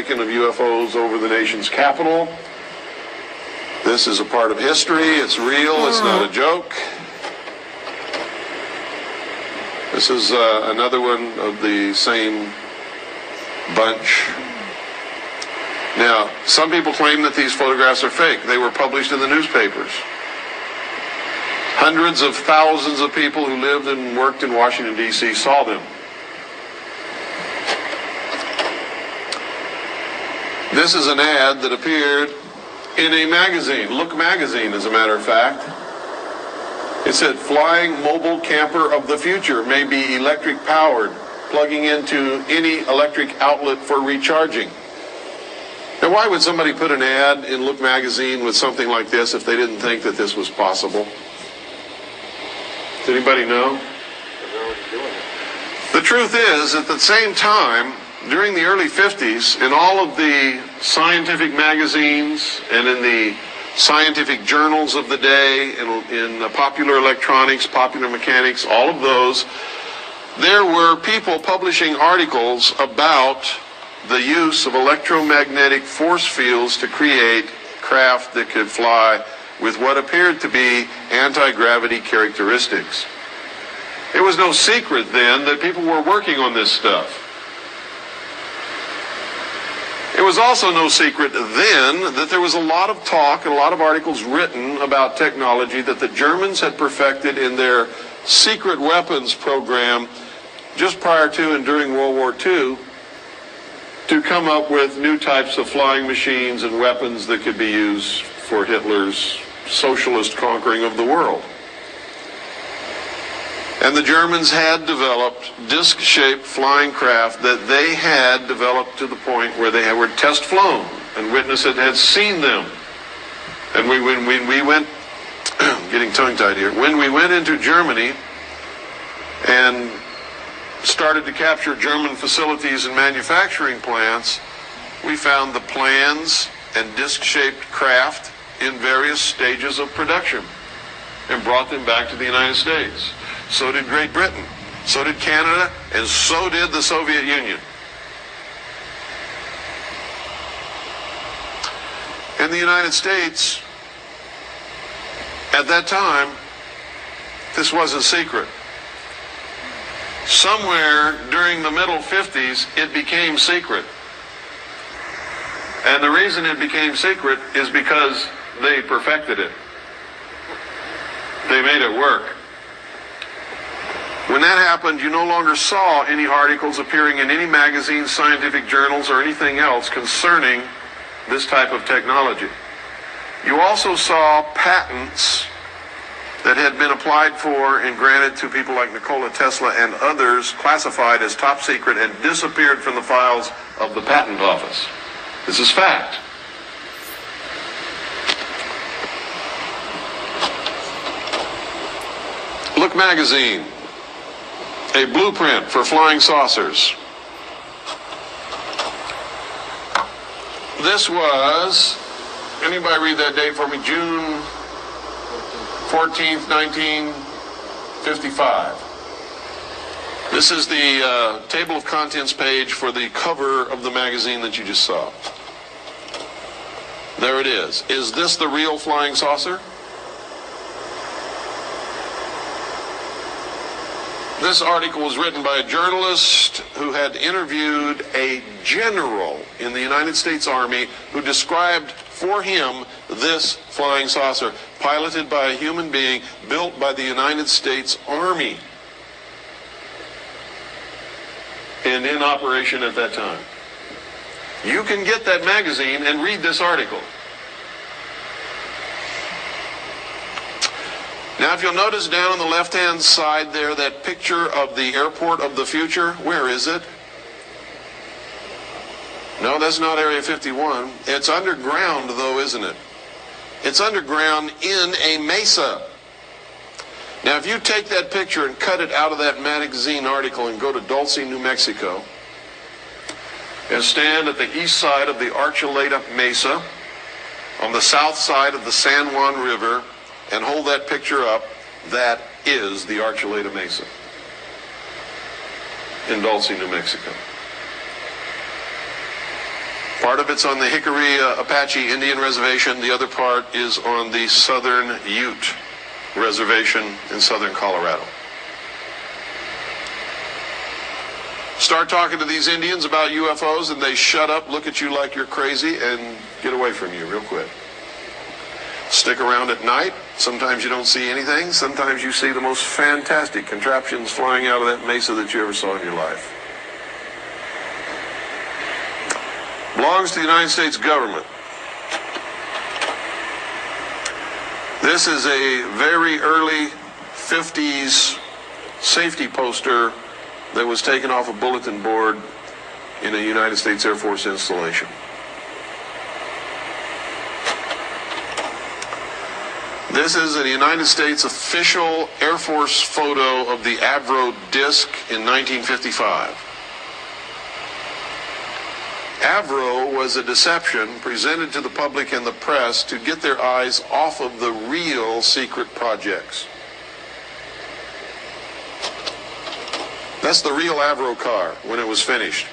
taken of UFOs over the nation's capital. This is a part of history. It's real. It's not a joke. This is another one of the same bunch. Now, some people claim that these photographs are fake. They were published in the newspapers. Hundreds of thousands of people who lived and worked in Washington, D.C. saw them. This is an ad that appeared in a magazine, Look magazine, as a matter of fact. It said, "Flying mobile camper of the future may be electric powered, plugging into any electric outlet for recharging." Now, why would somebody put an ad in Look magazine with something like this if they didn't think that this was possible? Does anybody know? The truth is, at the same time, during the early 50s, in all of the scientific magazines and in the scientific journals of the day, in popular electronics, popular mechanics, all of those, there were people publishing articles about the use of electromagnetic force fields to create craft that could fly with what appeared to be anti-gravity characteristics. It was no secret then that people were working on this stuff. It was also no secret then that there was a lot of talk and a lot of articles written about technology that the Germans had perfected in their secret weapons program just prior to and during World War II to come up with new types of flying machines and weapons that could be used for Hitler's socialist conquering of the world. And the Germans had developed disc-shaped flying craft that they had developed to the point where they were test flown, and witnesses had seen them. And when we went, getting tongue-tied here, when we went into Germany and started to capture German facilities and manufacturing plants, we found the plans and disc-shaped craft in various stages of production and brought them back to the United States. So did Great Britain, so did Canada, and so did the Soviet Union. In the United States, at that time, this wasn't secret. Somewhere during the middle 50s, it became secret. And the reason it became secret is because they perfected it. They made it work. When that happened, you no longer saw any articles appearing in any magazines, scientific journals, or anything else concerning this type of technology. You also saw patents that had been applied for and granted to people like Nikola Tesla and others classified as top secret and disappeared from the files of the patent office. This is fact. Look magazine. A blueprint for flying saucers. This was, anybody read that date for me? June 14th, 1955. This is the table of contents page for the cover of the magazine that you just saw. There it is. Is this the real flying saucer? This article was written by a journalist who had interviewed a general in the United States Army who described for him this flying saucer, piloted by a human being, built by the United States Army, and in operation at that time. You can get that magazine and read this article. Now, if you'll notice down on the left-hand side there, that picture of the airport of the future, where is it? No, that's not Area 51. It's underground, though, isn't it? It's underground in a mesa. Now, if you take that picture and cut it out of that magazine article and go to Dulce, New Mexico, and stand at the east side of the Archuleta Mesa, on the south side of the San Juan River, and hold that picture up, that is the Archuleta Mesa in Dulce, New Mexico. Part of it's on the Hickory Apache Indian Reservation. The other part is on the Southern Ute Reservation in southern Colorado. Start talking to these Indians about UFOs and they shut up, look at you like you're crazy, and get away from you real quick. Stick around at night. Sometimes you don't see anything. Sometimes you see the most fantastic contraptions flying out of that mesa that you ever saw in your life. Belongs to the United States government. This is a very early 50s safety poster that was taken off a bulletin board in a United States Air Force installation. This is a United States official Air Force photo of the Avro disc in 1955. Avro was a deception presented to the public and the press to get their eyes off of the real secret projects. That's the real Avro car when it was finished.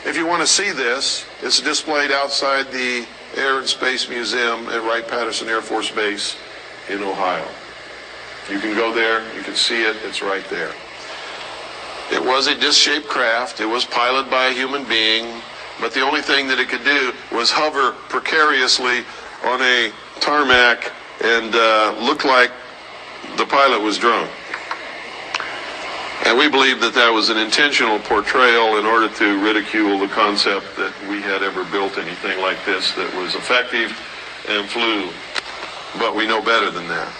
If you want to see this, it's displayed outside the Air and Space Museum at Wright-Patterson Air Force Base in Ohio. You can go there, you can see it, it's right there. It was a disc-shaped craft. It was piloted by a human being, but the only thing that it could do was hover precariously on a tarmac and look like the pilot was drunk. And we believe that that was an intentional portrayal in order to ridicule the concept that we had ever built anything like this that was effective and flew. But we know better than that.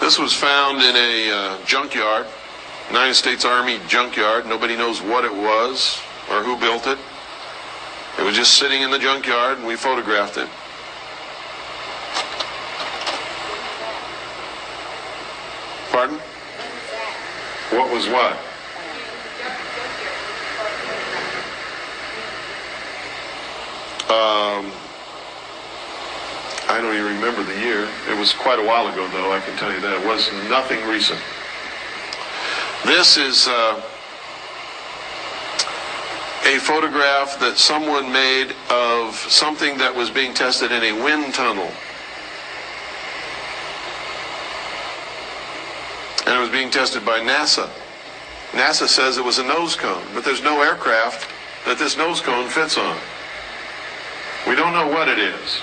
This was found in a junkyard, United States Army junkyard. Nobody knows what it was or who built it. It was just sitting in the junkyard and we photographed it. Pardon? What was what? I don't even remember the year. It was quite a while ago, though, I can tell you that. It was nothing recent. This is a photograph that someone made of something that was being tested in a wind tunnel. And it was being tested by NASA. NASA says it was a nose cone, but there's no aircraft that this nose cone fits on. We don't know what it is.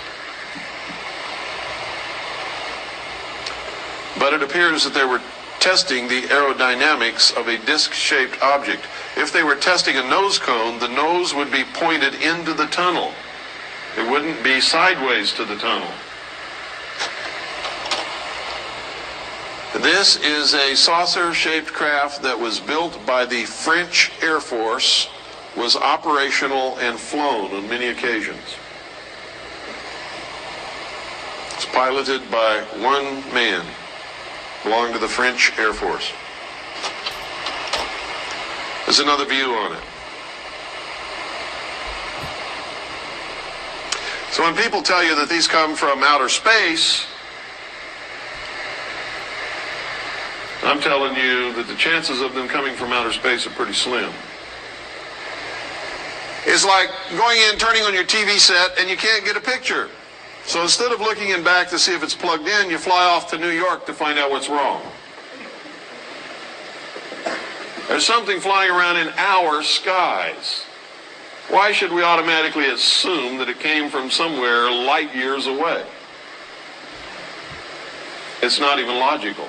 But it appears that they were testing the aerodynamics of a disc-shaped object. If they were testing a nose cone, the nose would be pointed into the tunnel. It wouldn't be sideways to the tunnel. This is a saucer-shaped craft that was built by the French Air Force, was operational and flown on many occasions. It's piloted by one man, belonged to the French Air Force. There's another view on it. So when people tell you that these come from outer space, I'm telling you that the chances of them coming from outer space are pretty slim. It's like going in, turning on your TV set, and you can't get a picture. So instead of looking in back to see if it's plugged in, you fly off to New York to find out what's wrong. There's something flying around in our skies. Why should we automatically assume that it came from somewhere light years away? It's not even logical.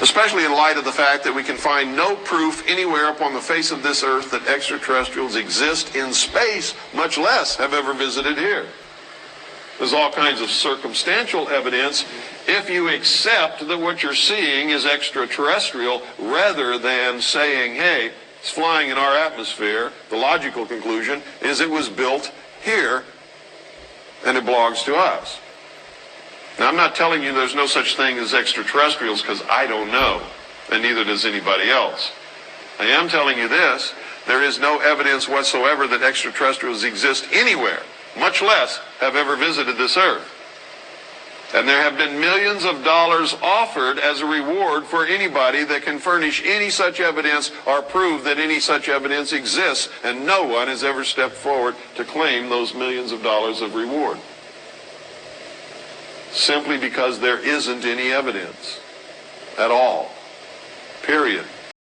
Especially in light of the fact that we can find no proof anywhere upon the face of this earth that extraterrestrials exist in space, much less have ever visited here. There's all kinds of circumstantial evidence if you accept that what you're seeing is extraterrestrial rather than saying, hey, it's flying in our atmosphere. The logical conclusion is it was built here and it belongs to us. Now, I'm not telling you there's no such thing as extraterrestrials because I don't know, and neither does anybody else. I am telling you this, there is no evidence whatsoever that extraterrestrials exist anywhere, much less have ever visited this earth. And there have been millions of dollars offered as a reward for anybody that can furnish any such evidence or prove that any such evidence exists, and no one has ever stepped forward to claim those millions of dollars of reward. Simply because there isn't any evidence at all. Period.